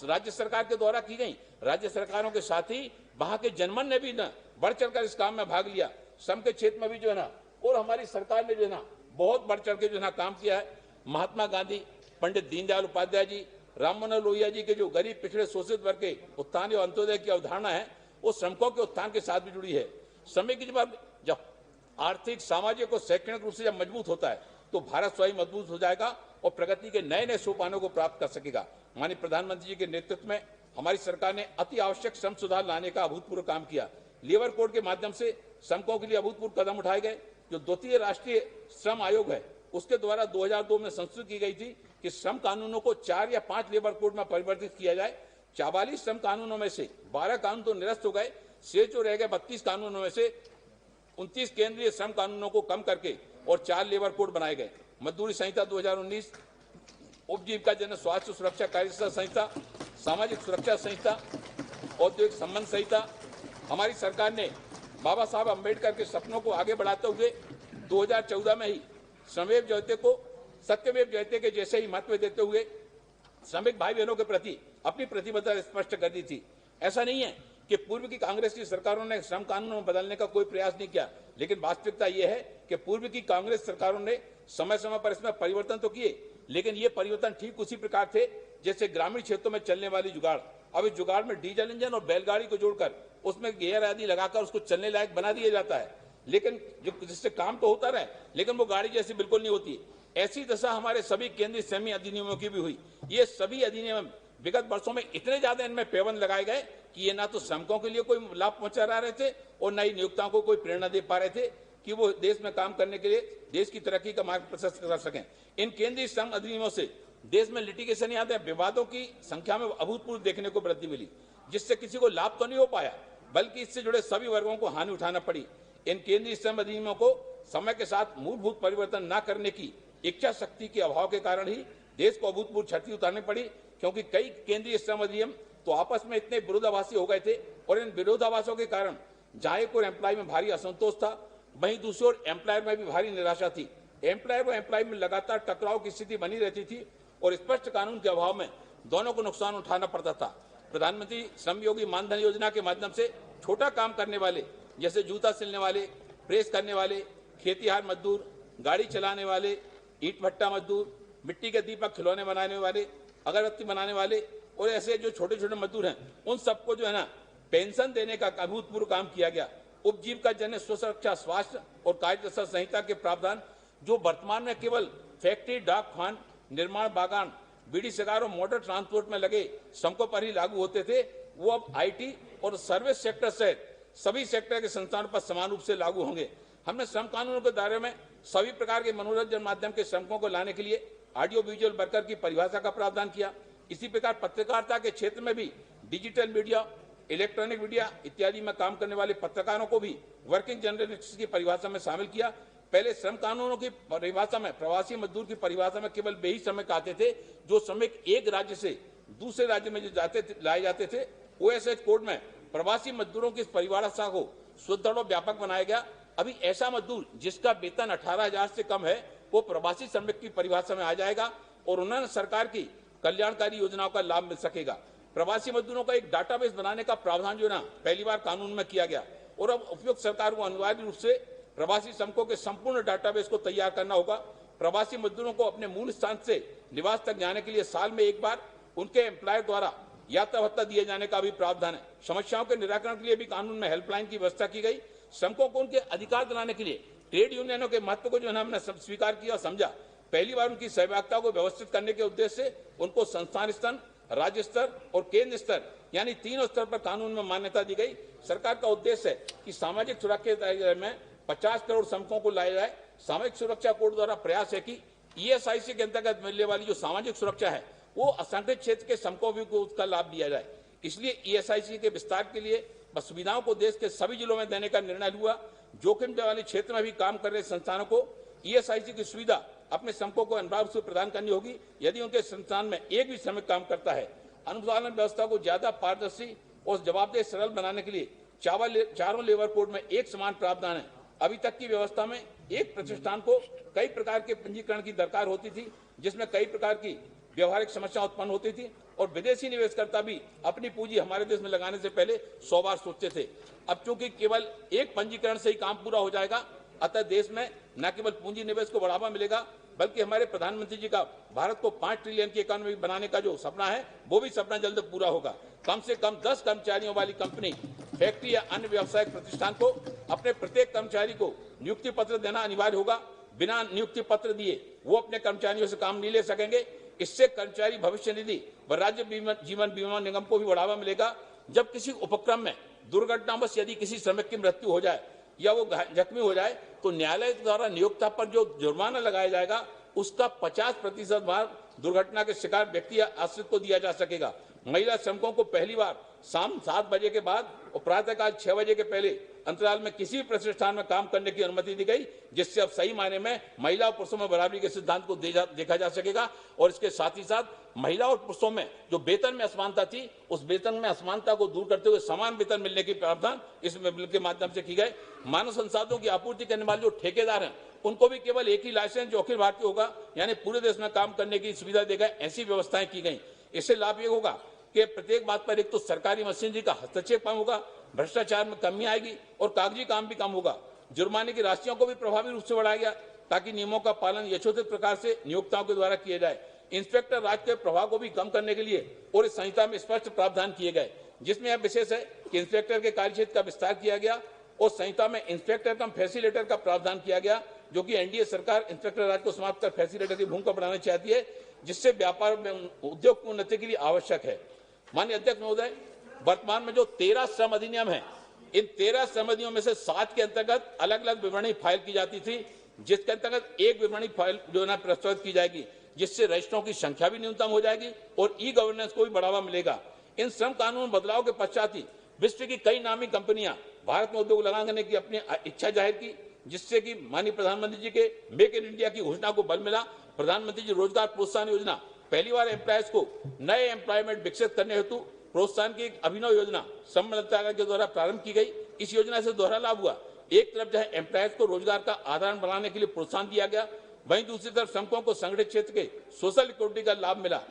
राज्य सरकार के द्वारा की गई। राज्य सरकारों के साथ ही वहां के जनमन ने भी न बढ़ चढ़कर इस काम में भाग लिया। श्रम के क्षेत्र में भी जो है ना, और हमारी सरकार ने जो है ना बहुत बढ़ चढ़ के जो है ना काम किया है। महात्मा गांधी, पंडित दीनदयाल उपाध्याय जी, राम मनोहर लोहिया जी के जो गरीब, पिछड़े, शोषित वर्ग के उत्थान और अंत्योदय की अवधारणा है, वो श्रमिकों के उत्थान के साथ भी जुड़ी है। श्रमिक जब आर्थिक, सामाजिक और शैक्षणिक रूप से जब मजबूत होता है तो भारत स्वयं मजबूत हो जाएगा और प्रगति के नए नए सोपानों को प्राप्त कर सकेगा। माननीय प्रधानमंत्री जी के नेतृत्व में हमारी सरकार ने अति आवश्यक श्रम सुधार लाने का अभूतपूर्व काम किया। लेबर कोड के माध्यम से श्रमिकों के लिए अभूतपूर्व कदम उठाए गए। जो द्वितीय राष्ट्रीय श्रम आयोग है, उसके द्वारा 2002 में संशोधित की गई थी कि श्रम कानूनों को 4 या 5 लेबर कोड में परिवर्तित किया जाए। 44 श्रम कानूनों में से 12 कानून तो निरस्त हो गए, शेष जो रह गए 32 कानूनों में से 29 केंद्रीय श्रम कानूनों को कम करके और 4 लेबर कोड बनाए गए। मजदूरी संहिता 2019, उपजीविका जन स्वास्थ्य सुरक्षा कार्यशाला संहिता, सामाजिक सुरक्षा संहिता, औद्योगिक संबंध संहिता। हमारी सरकार ने बाबा साहब अम्बेडकर के सपनों को आगे बढ़ाते हुए 2014 में ही श्रमेव जयते को सत्यमेव जयते के जैसे ही महत्व देते हुए श्रमिक भाई बहनों के प्रति अपनी प्रतिबद्धता स्पष्ट कर दी थी। ऐसा नहीं है कि पूर्व की कांग्रेस की सरकारों ने श्रम कानूनों में बदलने का कोई प्रयास नहीं किया, लेकिन वास्तविकता यह है कि पूर्व की कांग्रेस सरकारों ने समय समय पर इसमें परिवर्तन तो किए, लेकिन ये परिवर्तन ठीक उसी प्रकार थे जैसे ग्रामीण क्षेत्रों में चलने वाली जुगाड़। अब इस जुगाड़ में डीजल इंजन और बैलगाड़ी को जोड़कर उसमें गियर आदि लगाकर उसको चलने लायक बना दिया जाता है, लेकिन जो जिससे काम तो होता रहे, लेकिन वो गाड़ी जैसी बिल्कुल नहीं होती। ऐसी दशा हमारे सभी केंद्रीय श्रम अधिनियमों की भी हुई। ये सभी अधिनियम विगत वर्षों में इतने ज्यादा इनमें पैबंद लगाए गए कि ये ना तो श्रमिकों के लिए कोई लाभ पहुंचा रहे थे और न ही नियोक्ताओं को कोई प्रेरणा दे पा रहे थे कि वो देश में काम करने के लिए देश की तरक्की का मार्ग प्रशस्त कर सकें। इन केंद्रीय श्रम अधिनियमों से देश में लिटिगेशन याद है, विवादों की संख्या में अभूतपूर्व देखने को वृद्धि मिली, जिससे किसी को लाभ तो नहीं हो पाया, बल्कि इससे जुड़े सभी वर्गों को हानि उठाना पड़ी। इन केंद्रीय श्रम अधिनियमों को समय के साथ मूलभूत परिवर्तन न करने की इच्छा शक्ति के अभाव के कारण ही देश को अभूतपूर्व क्षति उतारनी पड़ी, क्योंकि कई केंद्रीय श्रम अधिनियम तो आपस में इतने विरोधाभासी हो गए थे और इन विरोधाभासों के कारण जहां एक और एम्प्लॉय में भारी असंतोष था, वहीं दूसरी ओर एम्प्लॉयर में भी भारी निराशा थी। एम्प्लॉयर और एम्प्लॉय में लगातार टकराव की स्थिति बनी रहती थी और स्पष्ट कानून के अभाव में दोनों को नुकसान उठाना पड़ता था। प्रधानमंत्री श्रम योगी मानधन योजना के माध्यम से छोटा काम करने वाले जैसे जूता सिलने वाले, प्रेस करने वाले, खेतीहार मजदूर, गाड़ी चलाने वाले, ईंट भट्टा मजदूर, मिट्टी के दीपक खिलौने बनाने वाले, अगरबत्ती बनाने वाले और ऐसे जो छोटे छोटे मजदूर हैं, उन सबको जो है ना पेंशन देने का अभूतपूर्व काम किया गया। उपजीविका जन सुरक्षा स्वास्थ्य और कार्यदशा संहिता के प्रावधान जो वर्तमान में केवल फैक्ट्री, डाक खान, निर्माण, बागान, बीड़ी सिगार और मोटर ट्रांसपोर्ट में लगे श्रमिकों पर ही लागू होते थे, वो अब आईटी और सर्विस सेक्टर सहित सभी सेक्टर के संस्थानों पर समान रूप से लागू होंगे। हमने श्रम कानूनों के दायरे में सभी प्रकार के मनोरंजन माध्यम के श्रमिकों को लाने के लिए ऑडियो विजुअल वर्कर की परिभाषा का प्रावधान किया। इसी प्रकार पत्रकारिता के क्षेत्र में भी डिजिटल मीडिया, इलेक्ट्रॉनिक मीडिया इत्यादि में काम करने वाले पत्रकारों को भी वर्किंग जर्नलिस्ट की परिभाषा में शामिल किया। पहले श्रम कानूनों की परिभाषा में प्रवासी मजदूर की परिभाषा में केवल वे ही श्रमिक आते थे जो श्रमिक एक राज्य से दूसरे राज्य में जो लाए जाते थे। ओएसएच कोड में प्रवासी मजदूरों की परिभाषा को सुदृढ़ और व्यापक बनाया गया। अभी ऐसा मजदूर जिसका वेतन 18,000 से कम है वो प्रवासी श्रमिक की परिभाषा में आ जाएगा और उन्हें सरकार की कल्याणकारी योजनाओं का लाभ मिल सकेगा। प्रवासी मजदूरों का एक डाटाबेस बनाने का प्रावधान जो ना पहली बार कानून में किया गया और अब उपयुक्त सरकार को अनिवार्य रूप से प्रवासी श्रमिकों के संपूर्ण डाटाबेस को तैयार करना होगा। प्रवासी मजदूरों को अपने मूल स्थान से निवास तक जाने के लिए साल में एक बार उनके एम्प्लॉयर द्वारा यात्रा भत्ता दिए जाने का भी प्रावधान है। समस्याओं के निराकरण के लिए भी कानून में हेल्पलाइन की व्यवस्था की गई। श्रमिकों को उनके अधिकार दिलाने के लिए ट्रेड यूनियनों के महत्व को जो है हमने स्वीकार किया और समझा। पहली बार उनकी सहभागिता को व्यवस्थित करने के उद्देश्य से उनको संस्थान स्तर, राज्य स्तर और केंद्र स्तर यानी तीनों स्तर पर कानून में मान्यता दी गई। सरकार का उद्देश्य है कि सामाजिक सुरक्षा के दायरे में 50 करोड़ श्रमिकों को लाया जाए। सामाजिक सुरक्षा कोड द्वारा प्रयास है कि ईएसआईसी के अंतर्गत मिलने वाली जो सामाजिक सुरक्षा है वो असंगठित क्षेत्र के श्रमिकों को उसका लाभ दिया जाए। इसलिए ईएसआईसी के विस्तार के लिए सुविधाओं को देश के सभी जिलों में देने का निर्णय हुआ। जोखिम वाले क्षेत्र में भी काम कर रहे संस्थानों को ईएसआईसी की सुविधा अपने श्रमिकों को अनिवार्य रूप से प्रदान करनी होगी। यदि उनके संस्थान में एक भी श्रमिक काम करता है, अनुपालन व्यवस्था को ज्यादा पारदर्शी और जवाबदेह सरल बनाने के लिए चारों लेबर कोड में एक समान प्रावधान है। अभी तक की व्यवस्था में एक प्रतिष्ठान को कई प्रकार के पंजीकरण की दरकार होती थी, जिसमें कई प्रकार की व्यवहारिक समस्या उत्पन्न होती थी और विदेशी निवेशकर्ता भी अपनी पूंजी हमारे देश में लगाने से पहले 100 बार सोचते थे। अब चूंकि केवल एक पंजीकरण से ही काम पूरा हो जाएगा, अतः देश में न केवल पूंजी निवेश को बढ़ावा मिलेगा बल्कि हमारे प्रधानमंत्री जी का भारत को 5 ट्रिलियन की इकोनॉमी बनाने का जो सपना है वो भी सपना जल्द पूरा होगा। कम से कम 10 कर्मचारियों वाली कंपनी, फैक्ट्री या अन्य व्यावसायिक प्रतिष्ठान को अपने प्रत्येक कर्मचारी को नियुक्ति पत्र देना अनिवार्य होगा। बिना नियुक्ति पत्र दिए वो अपने कर्मचारियों से काम नहीं ले सकेंगे। इससे कर्मचारी भविष्य निधि व राज्य जीवन बीमा निगम को भी बढ़ावा मिलेगा। जब किसी उपक्रम में दुर्घटनावश यदि किसी श्रमिक की मृत्यु हो जाए या वो जख्मी हो जाए तो न्यायालय द्वारा नियोक्ता पर जो जुर्माना लगाया जाएगा उसका 50% भार दुर्घटना के शिकार व्यक्ति या आश्रित को दिया जा सकेगा। महिला श्रमिकों को पहली बार शाम 7 बजे के बाद और प्रातःकाल 6 बजे के पहले अंतराल में किसी भी प्रतिष्ठान में काम करने की अनुमति दी गई, जिससे अब सही मायने में महिला और पुरुषों में बराबरी के सिद्धांत को देखा जा सकेगा। और इसके साथ ही साथ महिला और पुरुषों में जो वेतन में असमानता थी उस वेतन में असमानता को दूर करते हुए समान वेतन मिलने की प्रावधान इस बिल के माध्यम से की गए। मानव संसाधनों की आपूर्ति करने वाले जो ठेकेदार हैं उनको भी केवल एक ही लाइसेंस जो अखिल भारतीय होगा, यानी पूरे देश में काम करने की सुविधा देगा। ऐसी व्यवस्थाएं की गई। इससे लाभ ये होगा कि प्रत्येक बात पर एक तो सरकारी मशीनरी का हस्तक्षेप कम होगा, भ्रष्टाचार में कमी आएगी और कागजी काम भी कम होगा। जुर्माने की राशियों को भी प्रभावी रूप से बढ़ाया गया ताकि नियमों का पालन यथोचित प्रकार से नियोक्ताओं के द्वारा किया जाए। इंस्पेक्टर राज के प्रभाव को भी कम करने के लिए और इस संहिता में स्पष्ट प्रावधान किए गए, जिसमें यह विशेष है कि इंस्पेक्टर के कार्यक्षेत्र का विस्तार किया गया और संहिता में इंस्पेक्टर कम फैसिलिटेटर का प्रावधान किया गया, जो कि एनडीए सरकार इंस्पेक्टर राज को समाप्त कर फैसिलिटेटर की भूमिका बढ़ाना चाहती है, जिससे व्यापार में उद्योग की उन्नति के लिए आवश्यक है। माननीय अध्यक्ष महोदय, वर्तमान में जो 13 श्रम अधिनियम है, इन 13 श्रम अधिनियमों में से 7 के अंतर्गत अलग अलग विवरणी फाइल की जाती थी, जिसके अंतर्गत एक विवरणी फाइल जो है प्रस्तुत की जाएगी, जिससे रजिस्ट्रों की संख्या भी न्यूनतम हो जाएगी और ई गवर्नेंस को भी बढ़ावा मिलेगा। इन श्रम कानून बदलाव के पश्चात ही विश्व की कई नामी कंपनियां भारत में उद्योग लगाने की अपनी इच्छा जाहिर की, जिससे कि माननीय प्रधानमंत्री जी के मेक इन इंडिया की घोषणा को बल मिला। प्रधानमंत्री जी रोजगार प्रोत्साहन योजना पहली बार एम्प्लॉयज को नए एम्प्लॉयमेंट विकसित करने हेतु प्रोत्साहन की एक अभिनव योजना श्रम मंत्रालय के द्वारा प्रारंभ की गई। इस योजना से दोहरा लाभ हुआ। एक तरफ जो है एम्प्लॉयज को रोजगार का आधार बनाने के लिए प्रोत्साहन दिया गया, वहीं दूसरी तरफ श्रमिकों को संगठित क्षेत्र के सोशल इक्विटी का लाभ मिला।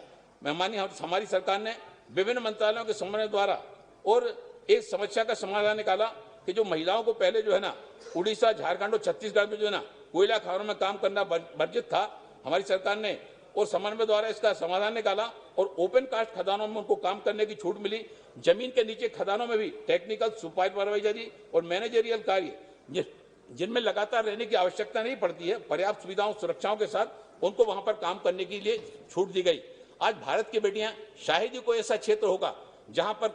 माननीय हमारी सरकार ने विभिन्न मंत्रालयों के समन्वय द्वारा और एक समस्या का समाधान निकाला कि जो महिलाओं को पहले जो है ना उड़ीसा, झारखंड और छत्तीसगढ़ में जो है ना कोयला खानों में काम करना वर्जित था, हमारी सरकार ने और समन्वय द्वारा इसका समाधान निकाला और ओपन कास्ट खदानों में उनको काम करने की छूट मिली। जमीन के नीचे खदानों में भी टेक्निकल, सुपरवाइजरी और मैनेजरियल कार्य जिनमें लगातार रहने की आवश्यकता नहीं पड़ती है, पर्याप्त सुविधाओं सुरक्षाओं के साथ उनको वहां पर काम करने के लिए छूट दी गई। आज भारत की बेटियां शायद ही कोई ऐसा क्षेत्र होगा जहां पर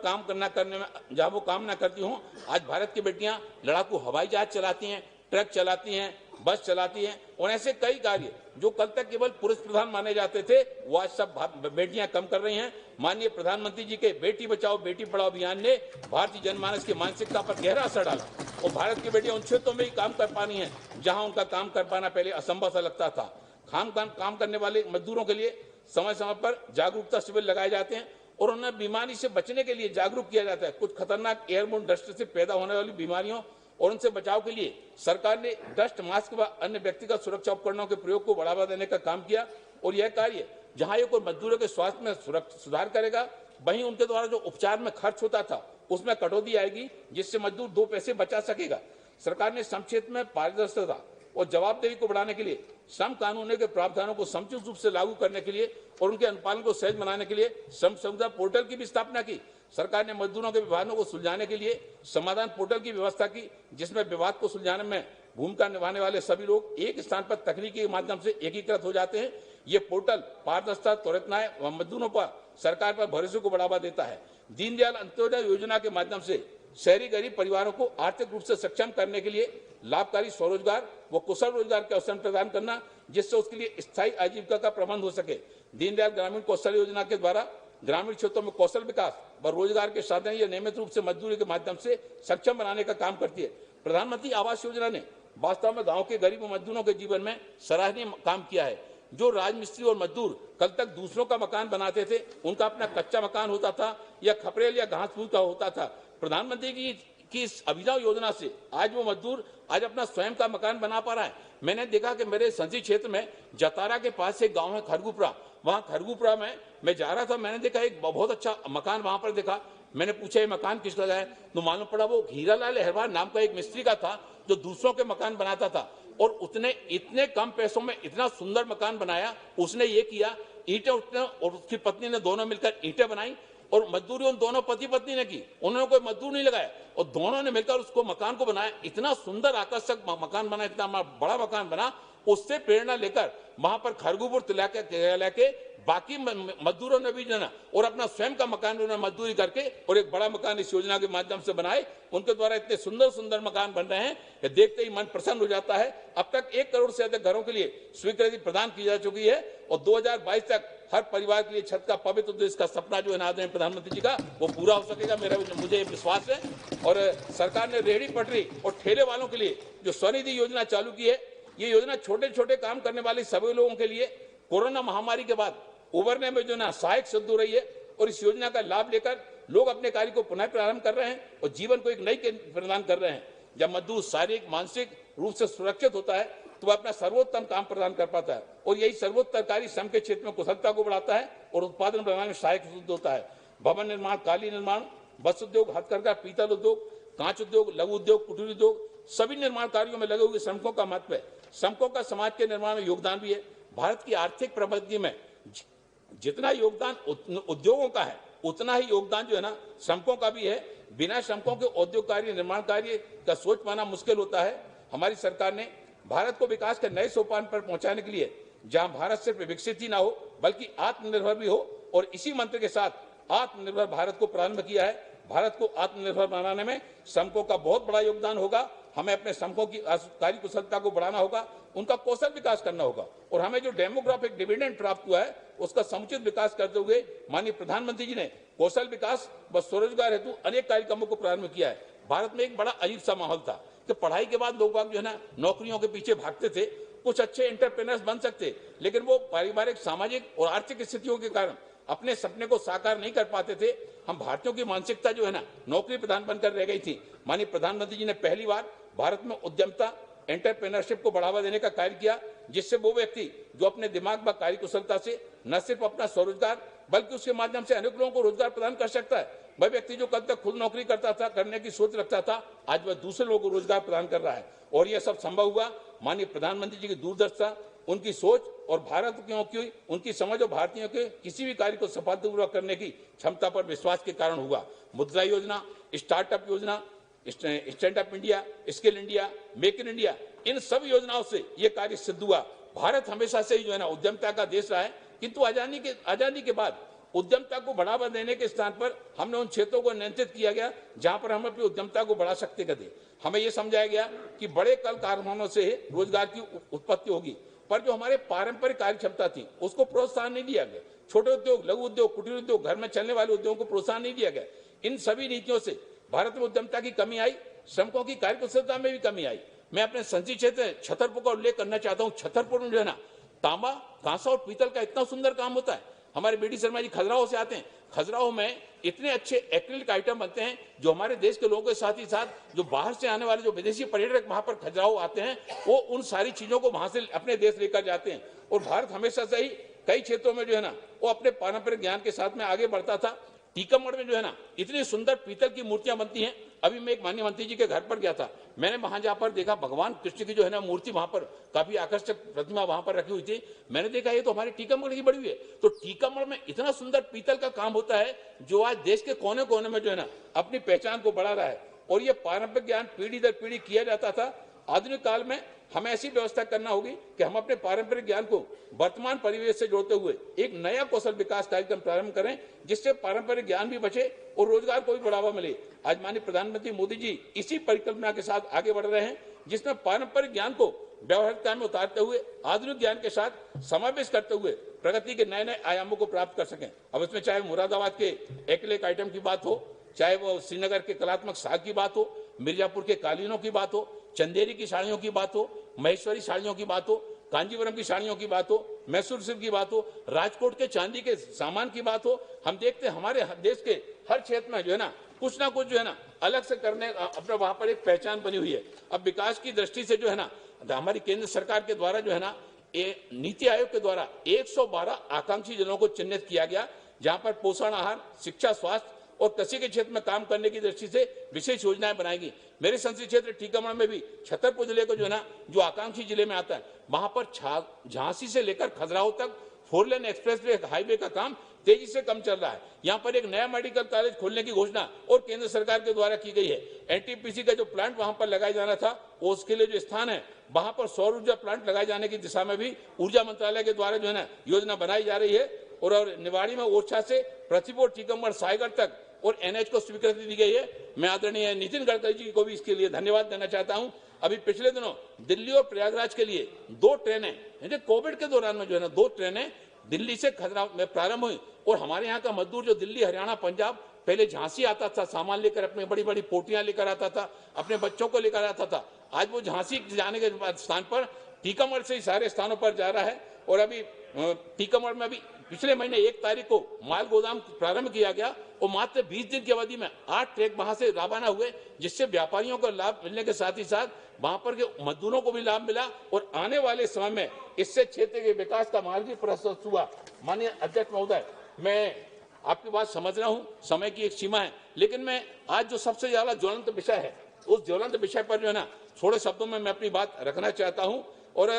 जहां वो काम ना करती हों। आज भारत की बेटियां लड़ाकू हवाई जहाज चलाती हैं, ट्रक चलाती हैं, बस चलाती हैं और ऐसे कई कार्य जो कल तक केवल पुरुष प्रधान माने जाते थे वो आज सब बेटियां कम कर रही हैं। माननीय प्रधानमंत्री जी के बेटी बचाओ बेटी पढ़ाओ अभियान ने भारतीय जनमानस की मानसिकता पर गहरा असर डाला और भारत की बेटियां उन क्षेत्रों में ही काम कर पानी है जहां उनका काम कर पाना पहले असंभव सा लगता था। काम करने वाले मजदूरों के लिए समय समय पर जागरूकता शिविर लगाए जाते हैं और उन्हें बीमारी से बचने के लिए जागरूक किया जाता है। कुछ खतरनाक एयरबोर्न डस्ट से पैदा होने वाली बीमारियों और उनसे बचाव के लिए सरकार ने डस्ट मास्क व अन्य व्यक्तिगत सुरक्षा उपकरणों के प्रयोग को बढ़ावा देने का काम किया और यह कार्य जहां ये कोई मजदूरों के स्वास्थ्य में सुधार करेगा, वहीं उनके द्वारा जो उपचार में खर्च होता था उसमें कटौती आएगी, जिससे मजदूर 2 पैसे बचा सकेगा। सरकार ने श्रम क्षेत्र में पारदर्शिता और जवाबदेही को बढ़ाने के लिए श्रम कानूनों के प्रावधानों को समुचित रूप से लागू करने के लिए और उनके अनुपालन को सहज बनाने के लिए श्रम संविदा पोर्टल की भी स्थापना की। सरकार ने मजदूरों के विवादों को सुलझाने के लिए समाधान पोर्टल की व्यवस्था की, जिसमें विवाद को सुलझाने में भूमिका निभाने वाले सभी लोग एक स्थान पर तकनीकी के माध्यम से एकीकृत हो जाते हैं। ये पोर्टल पारदर्शिता, त्वरित न्याय व मजदूरों पर सरकार पर भरोसे को बढ़ावा देता है। दीनदयाल अंत्योदय योजना के माध्यम से शहरी गरीब परिवारों को आर्थिक रूप से सक्षम करने के लिए लाभकारी स्वरोजगार व कुशल रोजगार के अवसर प्रदान करना, जिससे उसके लिए स्थायी आजीविका का प्रबंध हो सके। दीनदयाल ग्रामीण कौशल योजना के द्वारा ग्रामीण क्षेत्रों में कौशल विकास व रोजगार के साधन या नियमित रूप से मजदूरी के माध्यम से सक्षम बनाने का काम करती है। प्रधानमंत्री आवास योजना ने वास्तव में गांव के गरीब मजदूरों के जीवन में सराहनीय काम किया है। जो राजमिस्त्री और मजदूर कल तक दूसरों का मकान बनाते थे, उनका अपना कच्चा मकान होता था या खपरेल या घास फूस का होता था। प्रधानमंत्री की इस अभिनव योजना से आज वो मजदूर आज अपना स्वयं का मकान बना पा रहा है। मैंने देखा कि मेरे संसदीय क्षेत्र में जतारा के पास एक गांव है खरगुपुरा, वहां खरगुपुरा में मैं जा रहा था, मैंने देखा एक बहुत अच्छा मकान वहां पर देखा। मैंने पूछा ये मकान किसका है, तो मालूम पड़ा वो हीरालाल अहरवार नाम का एक मिस्त्री का था, जो दूसरों के मकान बनाता था और उसने इतने कम पैसों में इतना सुंदर मकान बनाया। उसने ये किया, ईंटें उसने और उसकी पत्नी ने दोनों मिलकर ईंटें बनाई और मजदूरी उन दोनों पति पत्नी ने की। उन्होंने कोई मजदूर नहीं लगाया और दोनों ने मिलकर उसको मकान को बनाया। इतना सुंदर आकर्षक मकान बना, इतना बड़ा मकान बना। उससे प्रेरणा लेकर वहां पर खरगुपुर लेके बाकी मजदूरों ने भी जो ना और अपना स्वयं का मकान उन्होंने मजदूरी करके और एक बड़ा मकान इस योजना के माध्यम से बनाए। उनके द्वारा इतने सुंदर सुंदर मकान बन रहे हैं कि देखते ही मन प्रसन्न हो जाता है। अब तक 1 करोड़ से अधिक घरों के लिए स्वीकृति प्रदान की जा चुकी है और 2022 तक हर परिवार के लिए छत का पवित्र उद्देश्य का सपना जो है आदरणीय प्रधानमंत्री जी का वो पूरा हो सकेगा, मुझे विश्वास है। और सरकार ने रेहड़ी पटरी और ठेले वालों के लिए जो स्वनिधि योजना चालू की है, ये योजना छोटे छोटे काम करने वाले सभी लोगों के लिए कोरोना महामारी के बाद उभरने में जो ना सहायक सिद्ध हो रही है। और इस योजना का लाभ लेकर लोग अपने कार्य को पुनः प्रारंभ कर रहे हैं और जीवन को एक नई प्रदान कर रहे हैं। जब मजदूर शारीरिक मानसिक रूप से सुरक्षित होता है तो वह अपना सर्वोत्तम काम प्रदान कर पाता है और यही सर्वोत्तम कार्य श्रम के क्षेत्र में कुशलता को बढ़ाता है और उत्पादन बढ़ाने में सहायक सिद्ध होता है। भवन निर्माण, कालीन निर्माण, वस्त्र उद्योग, हथकरघा, पीतल उद्योग, कांच उद्योग, लघु उद्योग, कुटीर उद्योग, सभी निर्माण कार्यों में लगे हुए श्रमिकों का महत्व है। श्रमिकों का समाज के निर्माण में योगदान भी है। भारत की आर्थिक प्रगति में जितना योगदान उद्योगों का है, उतना ही योगदान जो है ना श्रमिकों का भी है। बिना श्रमिकों के उद्योग कार्य, निर्माण कार्य का सोच पाना मुश्किल होता है। हमारी सरकार ने भारत को विकास के नए सोपान पर पहुंचाने के लिए जहां भारत सिर्फ विकसित ही ना हो बल्कि आत्मनिर्भर भी हो और इसी मंत्र के साथ आत्मनिर्भर भारत को प्रारंभ किया है। भारत को आत्मनिर्भर बनाने में श्रमिकों का बहुत बड़ा योगदान होगा। हमें अपने श्रमिकों की कार्य कुशलता को बढ़ाना होगा, उनका कौशल विकास करना होगा और हमें जो डेमोग्राफिक डिविडेंड प्राप्त हुआ है उसका समुचित विकास करते हुए माननीय प्रधानमंत्री जी ने कौशल विकास व स्वरोजगार हेतु अनेक कार्यक्रमों को प्रारंभ किया है। भारत में एक बड़ा अजीब सा माहौल था कि पढ़ाई के बाद लोग जो है ना नौकरियों के पीछे भागते थे। कुछ अच्छे एंटरप्रेन्योर्स बन सकते, लेकिन वो पारिवारिक, सामाजिक और आर्थिक स्थितियों के कारण अपने सपने को साकार नहीं कर पाते थे। हम भारतीयों की मानसिकता जो है ना नौकरी प्रधान बनकर रह गई थी। माननीय प्रधानमंत्री जी ने पहली बार भारत में उद्यमता, एंटरप्रेन्योरशिप को बढ़ावा देने का कार्य किया, जिससे वो व्यक्ति जो अपने दिमाग व कार्य कुशलता से न सिर्फ अपना स्वरोजगार बल्कि उसके माध्यम से अनेक लोगों को रोजगार प्रदान कर सकता है। वह व्यक्ति जो कल तक खुद नौकरी करता था, करने की सोच रखता था, आज वह दूसरे लोगों को रोजगार प्रदान कर रहा है और यह सब संभव हुआ माननीय प्रधानमंत्री जी की दूरदर्शिता, उनकी सोच और भारतीयों की उनकी समझ और भारतीयों के किसी भी कार्य को सफलतापूर्वक करने की क्षमता पर विश्वास के कारण हुआ। मुद्रा योजना, स्टार्टअप योजना, stand up India, skill India, make in India, इन सब योजनाओं से ये कार्य सिद्ध हुआ। भारत हमेशा से ही जो है ना उद्यमता का देश रहा है, किंतु आजादी के बाद उद्यमता को बढ़ावा देने के स्थान पर हमने उन क्षेत्रों को नियंत्रित किया गया जहां पर हम अपनी उद्यमता को बढ़ा सकते थे। हमें यह समझाया गया कि बड़े कल कारखानों से रोजगार की उत्पत्ति होगी, पर जो हमारे पारंपरिक कार्य क्षमता थी उसको प्रोत्साहन नहीं दिया गया। छोटे उद्योग, लघु उद्योग, कुटीर उद्योग, घर में चलने वाले उद्योगों को प्रोत्साहन नहीं दिया गया। इन सभी नीतियों से भारत में उद्यमता की कमी आई, श्रमिकों की कार्य कुशलता में भी कमी आई। मैं अपने संसदीय क्षेत्र छतरपुर का उल्लेख करना चाहता हूँ। छतरपुर में जो है ना तांबा, कांसा और पीतल का इतना सुंदर काम होता है। हमारे बीडी शर्मा जी खजुराहो से आते हैं। खजुराहो में इतने अच्छे एक्रिलिक आइटम बनते हैं जो हमारे देश के लोगों के साथ ही साथ जो बाहर से आने वाले जो विदेशी पर्यटक वहां पर खजुराहो आते हैं, वो उन सारी चीजों को वहां से अपने देश लेकर जाते हैं। और भारत हमेशा से ही कई क्षेत्रों में जो है ना वो अपने पारंपरिक ज्ञान के साथ में आगे बढ़ता था। टीकमगढ़ में जो है ना इतनी सुंदर पीतल की मूर्तियां बनती हैं। अभी मैं एक माननीय मंत्री जी के घर पर गया था, मैंने वहां जहां पर देखा भगवान कृष्ण की जो है ना मूर्ति वहां पर काफी आकर्षक प्रतिमा वहां पर रखी हुई थी। मैंने देखा ये तो हमारे टीकमगढ़ की बड़ी हुई है। तो टीकमगढ़ में इतना सुंदर पीतल का काम होता है जो आज देश के कोने कोने में जो है ना अपनी पहचान को बढ़ा रहा है। और ये पारंपरिक ज्ञान पीढ़ी दर पीढ़ी किया जाता था। आधुनिक काल में हमें ऐसी व्यवस्था करना होगी कि हम अपने पारंपरिक ज्ञान को वर्तमान परिवेश से जोड़ते हुए एक नया कौशल विकास कार्यक्रम प्रारंभ करें, जिससे पारंपरिक ज्ञान भी बचे और रोजगार को भी बढ़ावा मिले। आज माननीय प्रधानमंत्री मोदी जी इसी परिकल्पना के साथ आगे बढ़ रहे हैं, जिसमें पारंपरिक ज्ञान को व्यवहारिकता में उतारते हुए आधुनिक ज्ञान के साथ समावेश करते हुए प्रगति के नए नए आयामों को प्राप्त कर सकें। अब इसमें चाहे मुरादाबाद के एक्रेलिक आइटम की बात हो, चाहे वो श्रीनगर के कलात्मक साग की बात हो, मिर्जापुर के कालीनों की बात हो, चंदेरी की साड़ियों की बात हो, महेश्वरी साड़ियों की बात हो, कांजीवरम की साड़ियों की बात हो, मैसूर सिल्क की बात हो, राजकोट के चांदी के सामान की बात हो। हम देखते हैं हमारे देश के हर क्षेत्र में जो है ना कुछ जो है ना अलग से करने अपने वहां पर एक पहचान बनी हुई है। अब विकास की दृष्टि से जो है ना हमारी केंद्र सरकार के द्वारा जो है ना नीति आयोग के द्वारा 112 आकांक्षी जिलों को चिन्हित किया गया, जहां पर पोषण आहार, शिक्षा, स्वास्थ्य और कृषि के क्षेत्र में काम करने की दृष्टि से विशेष योजनाएं बनाएगी। मेरे संसदीय क्षेत्र टीकमगढ़ में भी छतरपुर जिले को जो है ना जो आकांक्षी जिले में आता है, वहां पर झांसी से लेकर खजुराहो तक 4 लेन एक्सप्रेस हाईवे का काम तेजी से कम चल रहा है। यहाँ पर एक नया मेडिकल कॉलेज खोलने की घोषणा और केंद्र सरकार के द्वारा की गई है। एनटीपीसी का जो प्लांट वहां पर लगाया जाना था, उसके लिए जो स्थान है वहां पर सौर ऊर्जा प्लांट लगाए जाने की दिशा में भी ऊर्जा मंत्रालय के द्वारा जो है ना योजना बनाई जा रही है। और निवाड़ी में ओरछा से पृथ्वीपुर, टीकमगढ़, सायगढ़ तक और एनएच को स्वीकृति दी गई है। मैं आदरणीय नितिन गडकरी जी को भी इसके लिए धन्यवाद देना चाहता हूं। अभी पिछले दिनों दिल्ली और प्रयागराज के लिए 2 ट्रेनें कोविड के दौरान में जो है ना 2 ट्रेनें दिल्ली से खजुराहो में प्रारंभ हुई। और हमारे यहाँ का मजदूर जो दिल्ली, हरियाणा, पंजाब पहले झांसी आता था, सामान लेकर अपने बड़ी बड़ी पोटियां लेकर आता था, अपने बच्चों को लेकर आता था, आज वो झांसी जाने के स्थान पर टीकमगढ़ से ही सारे स्थानों पर जा रहा है। और अभी टीकमगढ़ में अभी पिछले महीने 1 तारीख को माल गोदाम प्रारंभ किया गया और मात्र 20 दिन की अवधि में 8 ट्रक वहां से रवाना हुए, जिससे व्यापारियों को लाभ मिलने के साथ ही साथ वहां पर के मजदूरों को भी लाभ मिला। और आने वाले समय में इससे क्षेत्र के विकास का मार्ग भी प्रशस्त हुआ। माननीय अध्यक्ष महोदय, मैं आपकी बात समझ रहा हूं, समय की एक सीमा है, लेकिन मैं आज जो सबसे ज्यादा ज्वलंत विषय है उस ज्वलंत विषय पर जो है ना थोड़े शब्दों में मैं अपनी बात रखना चाहता हूं। और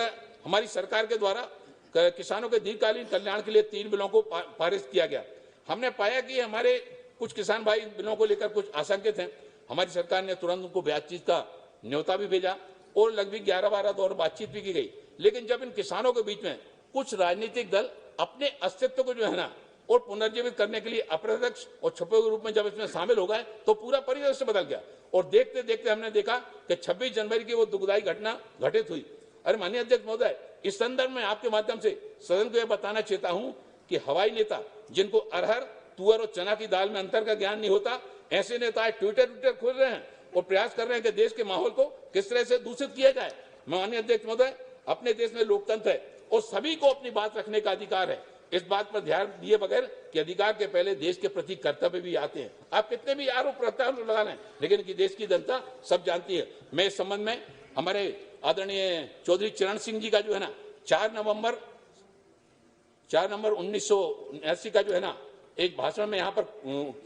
हमारी सरकार के द्वारा किसानों के दीर्घकालीन कल्याण के लिए 3 बिलों को पारित किया गया। हमने पाया कि हमारे कुछ किसान भाई बिलों को लेकर कुछ आशंकित हैं। हमारी सरकार ने तुरंत उनको बातचीत का न्योता भी भेजा और लगभग 11-12 दौर बातचीत भी की गई। लेकिन जब इन किसानों के बीच में कुछ राजनीतिक दल अपने अस्तित्व को जो है ना और पुनर्जीवित करने के लिए अप्रत्यक्ष और छुपे रूप में जब इसमें शामिल हो गए तो पूरा परिदृश्य बदल गया। और देखते देखते हमने देखा कि 26 जनवरी की वो दुखदायी घटना घटित हुई। अरे माननीय अध्यक्ष महोदय, इस संदर्भ में आपके माध्यम से सदन को यह बताना चाहता हूं कि हवाई नेता जिनको अरहर, तुअर और चना की दाल में अंतर का ज्ञान नहीं होता, ऐसे नेता ट्विटर खोल रहे हैं और प्रयास कर रहे हैं कि देश के माहौल को किस तरह से दूषित किया जाए। माननीय अध्यक्ष महोदय, अपने देश में लोकतंत्र है और सभी को अपनी बात रखने का अधिकार है। इस बात पर ध्यान दिए बगैर कि अधिकार के पहले देश के प्रति कर्तव्य भी आते हैं। आप कितने भी आरोप प्रत्यारोप लगा लें, लेकिन कि देश की जनता सब जानती है। मैं इस संबंध में हमारे आदरणीय चौधरी चरण सिंह जी का जो है ना 4 नवंबर 1979 का जो है ना एक भाषण में यहाँ पर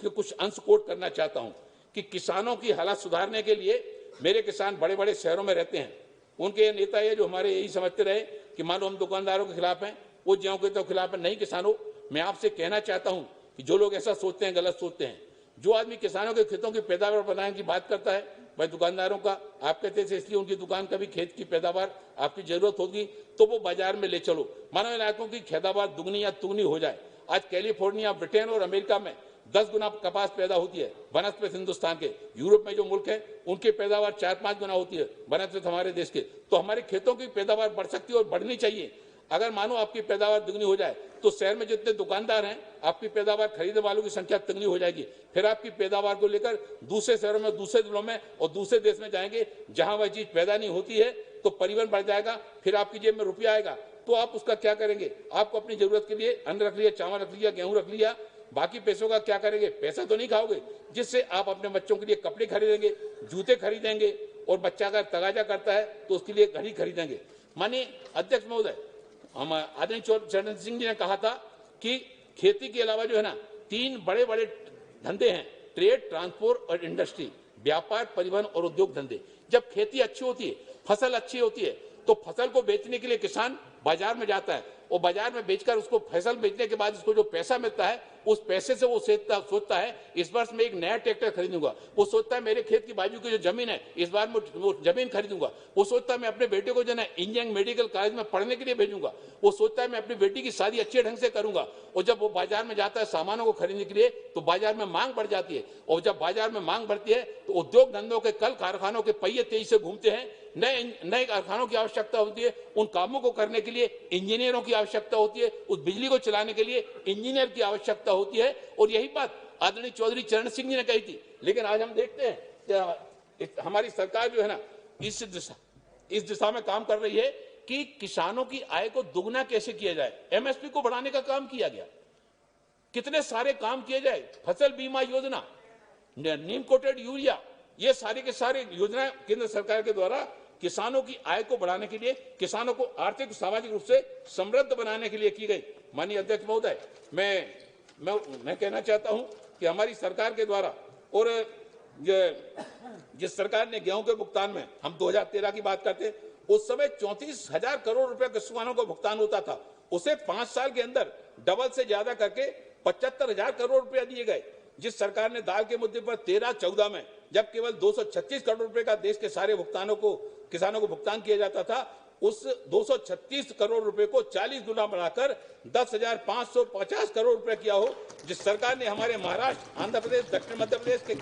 कुछ अंश कोट करना चाहता हूँ कि किसानों की हालत सुधारने के लिए मेरे किसान बड़े बड़े शहरों में रहते हैं। उनके नेता ये जो हमारे यही समझते रहे कि मानो हम दुकानदारों के खिलाफ हैं, वो ज्यों के तो खिलाफ है। नहीं किसानों, मैं आपसे कहना चाहता हूँ कि जो लोग ऐसा सोचते हैं गलत सोचते हैं। जो आदमी किसानों के खेतों की पैदावार बढ़ाने की बात करता है, भाई दुकानदारों का आप कहते थे इसलिए उनकी दुकान का भी खेत की पैदावार आपकी जरूरत होगी तो वो बाजार में ले चलो, मानव इलाकों की पैदावार दुगनी या तुगनी हो जाए। आज कैलिफोर्निया, ब्रिटेन और अमेरिका में 10 गुना कपास पैदा होती है बनस्पत हिंदुस्तान के। यूरोप में जो मुल्क है उनकी पैदावार 4-5 गुना होती है बनस्पत हमारे देश के। तो हमारे खेतों की पैदावार बढ़ सकती है और बढ़नी चाहिए। अगर मानो आपकी पैदावार दुगनी हो जाए तो शहर में जितने दुकानदार हैं आपकी पैदावार खरीदने वालों की संख्या तिगनी हो जाएगी। फिर आपकी पैदावार को लेकर दूसरे शहरों में, दूसरे जिलों में और दूसरे देश में जाएंगे जहां वह चीज पैदा नहीं होती है, तो परिवहन बढ़ जाएगा। फिर आपकी जेब में रुपया आएगा तो आप उसका क्या करेंगे? आपको अपनी जरूरत के लिए अन्न रख लिया, चावल रख लिया, गेहूं रख लिया, बाकी पैसों का क्या करेंगे? पैसा तो नहीं खाओगे जिससे आप अपने बच्चों के लिए कपड़े खरीदेंगे, जूते खरीदेंगे और बच्चा अगर तगाजा करता है तो उसके लिए घड़ी खरीदेंगे। माननीय अध्यक्ष महोदय, हम आदरणीय चरण सिंह जी ने कहा था कि खेती के अलावा जो है ना 3 बड़े बड़े धंधे हैं ट्रेड, ट्रांसपोर्ट और इंडस्ट्री, व्यापार, परिवहन और उद्योग धंधे। जब खेती अच्छी होती है, फसल अच्छी होती है, तो फसल को बेचने के लिए किसान बाजार में जाता है और बाजार में बेचकर उसको फसल बेचने के बाद उसको जो पैसा मिलता है, उस पैसे से वो सोचता है इस वर्ष मैं एक नया ट्रैक्टर खरीदूंगा। वो सोचता है मेरे खेत की बाजू की जो जमीन है इस बार मैं वो जमीन खरीदूंगा। वो सोचता है मैं अपने बेटे को जो है इंजीनियरिंग मेडिकल कॉलेज में पढ़ने के लिए भेजूंगा। वो सोचता है मैं अपनी बेटी की शादी अच्छे ढंग से करूंगा। और जब वो बाजार में जाता है सामानों को खरीदने के लिए तो बाजार में मांग बढ़ जाती है, और जब बाजार में मांग बढ़ती है तो उद्योग धंधों के कल कारखानों के पहिए तेजी से घूमते हैं। नए कारखानों की आवश्यकता होती है, उन कामों को करने के लिए इंजीनियरों की आवश्यकता होती है, उस बिजली को चलाने के लिए इंजीनियर की आवश्यकता होती है। और यही बात आदरणीय चौधरी चरण सिंह जी ने कही थी। लेकिन आज हम देखते हैं कि हमारी सरकार जो है ना इस दिशा में काम कर रही है कि किसानों की आय को दुगना कैसे किया जाए। एमएसपी को बढ़ाने का काम किया गया, कितने सारे काम किए जाए, फसल बीमा योजना, नीम कोटेड यूरिया, ये सारे के सारे योजनाएं केंद्र सरकार के द्वारा किसानों की आय को बढ़ाने के लिए, किसानों को आर्थिक सामाजिक रूप से समृद्ध बनाने के लिए की गई। माननीय अध्यक्ष महोदय, मैं कहना चाहता हूं कि हमारी सरकार के द्वारा और जिस सरकार ने गेहूं के भुगतान में, हम 2013 की बात करते हैं, उस समय 34,000 करोड़ रुपए किसानों को भुगतान होता था। उसे 5 साल के अंदर डबल से ज्यादा करके 75,000 करोड़ रुपया दिए गए। जिस सरकार ने दाल के मुद्दे पर 13-14 में जब केवल 236 करोड़ रुपए का देश के सारे भुगतानों को किसानों को भुगतान किया जाता था, उस 236 करोड़ रुपए को 40 गुना बढ़ाकर 10,550 करोड़ रुपए किया हो। जिस सरकार ने हमारे महाराष्ट्र, आंध्र प्रदेश, दक्षिण मध्य प्रदेश के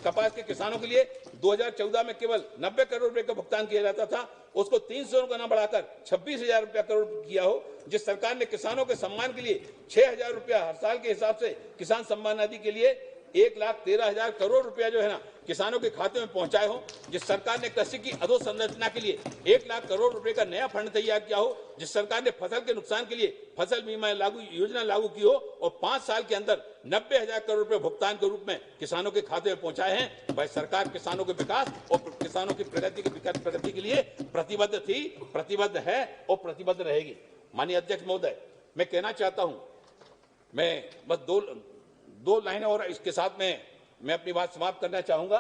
कपास के किसानों के लिए 2014 में केवल 90 करोड़ रुपए का भुगतान किया जाता था, उसको 300 गुना बढ़ाकर 26,000 रुपया करोड़ किया हो। जिस सरकार ने किसानों के सम्मान के लिए 6,000 रुपया हर साल के हिसाब से किसान सम्मान निधि के लिए 1,13,000 करोड़ रुपया जो है ना किसानों के खाते में पहुंचाए हो। जिस सरकार ने कृषि की अधोसंरचना के लिए 1 लाख करोड़ रुपए का नया फंड तैयार किया हो। जिस सरकार ने फसल के नुकसान के लिए फसल बीमा योजना लागू की हो और 5 साल के अंदर 90,000 करोड़ रुपए भुगतान के रूप में किसानों के खाते में पहुंचाए हैं। भाई सरकार किसानों के विकास और किसानों की प्रगति के लिए प्रतिबद्ध थी, प्रतिबद्ध है और प्रतिबद्ध रहेगी। माननीय अध्यक्ष महोदय, मैं कहना चाहता हूं, मैं बस दो लाइनें और इसके साथ में मैं अपनी बात समाप्त करना चाहूंगा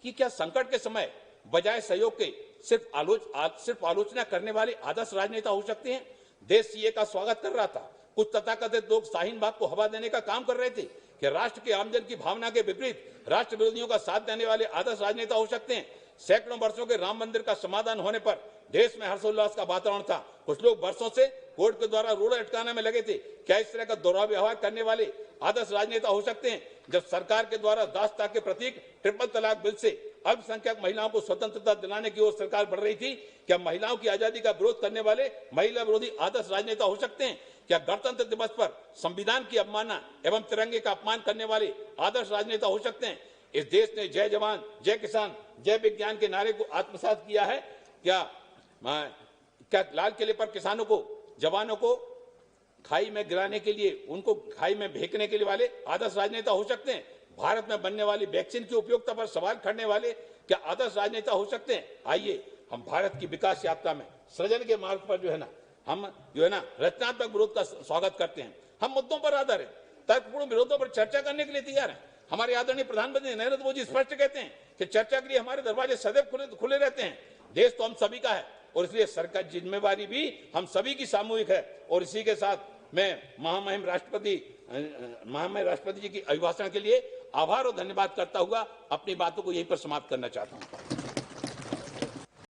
कि क्या संकट के समय बजाय सहयोग के सिर्फ आलोचना करने वाले आदर्श राजनेता हो सकते हैं। देश सीए का स्वागत कर रहा था, कुछ तथाकथित लोग शाहीन बाग को हवा देने का काम कर रहे थे कि राष्ट्र के आमजन की भावना के विपरीत राष्ट्र विरोधियों का साथ देने वाले आदर्श राजनेता हो सकते हैं। सैकड़ों वर्षों के राम मंदिर का समाधान होने पर देश में हर्षोल्लास का वातावरण था। कुछ लोग वर्षों से कोर्ट के द्वारा रोड़ा अटकाने में लगे थे। क्या इस तरह का दुर्व्यवहार करने वाले आदर्श राजनेता हो सकते हैं? जब सरकार के द्वारा दासता के प्रतीक ट्रिपल तलाक बिल से अल्पसंख्यक महिलाओं को स्वतंत्रता दिलाने की ओर सरकार बढ़ रही थी, क्या महिलाओं की आजादी का विरोध करने वाले महिला विरोधी आदर्श राजनेता हो सकते हैं? क्या गणतंत्र दिवस पर संविधान की अवमानना एवं तिरंगे का अपमान करने वाले आदर्श राजनेता हो सकते हैं? इस देश ने जय जवान, जय किसान, जय विज्ञान के नारे को आत्मसात किया है। क्या लाल किले पर किसानों को, जवानों को खाई में गिराने के लिए, उनको खाई में फेंकने के लिए वाले आदर्श राजनेता हो सकते हैं? भारत में बनने वाली वैक्सीन की उपयोगिता पर सवाल खड़ने वाले क्या आदर्श राजनेता हो सकते हैं? आइए हम भारत की विकास यात्रा में सृजन के मार्ग पर जो है ना, हम जो है ना रचनात्मक विरोध का स्वागत करते हैं। हम मुद्दों पर आधारित तर्कपूर्ण विरोधों पर चर्चा करने के लिए तैयार हैं। हमारे आदरणीय प्रधानमंत्री नरेंद्र मोदी स्पष्ट कहते हैं कि चर्चा के लिए हमारे दरवाजे सदैव खुले रहते हैं। देश तो हम सभी का है और इसलिए सरकार जिम्मेवारी भी हम सभी की सामूहिक है। और इसी के साथ मैं महामहिम राष्ट्रपति जी की अभिभाषण के लिए आभार और धन्यवाद करता हुआ अपनी बातों को यहीं पर समाप्त करना चाहता हूं।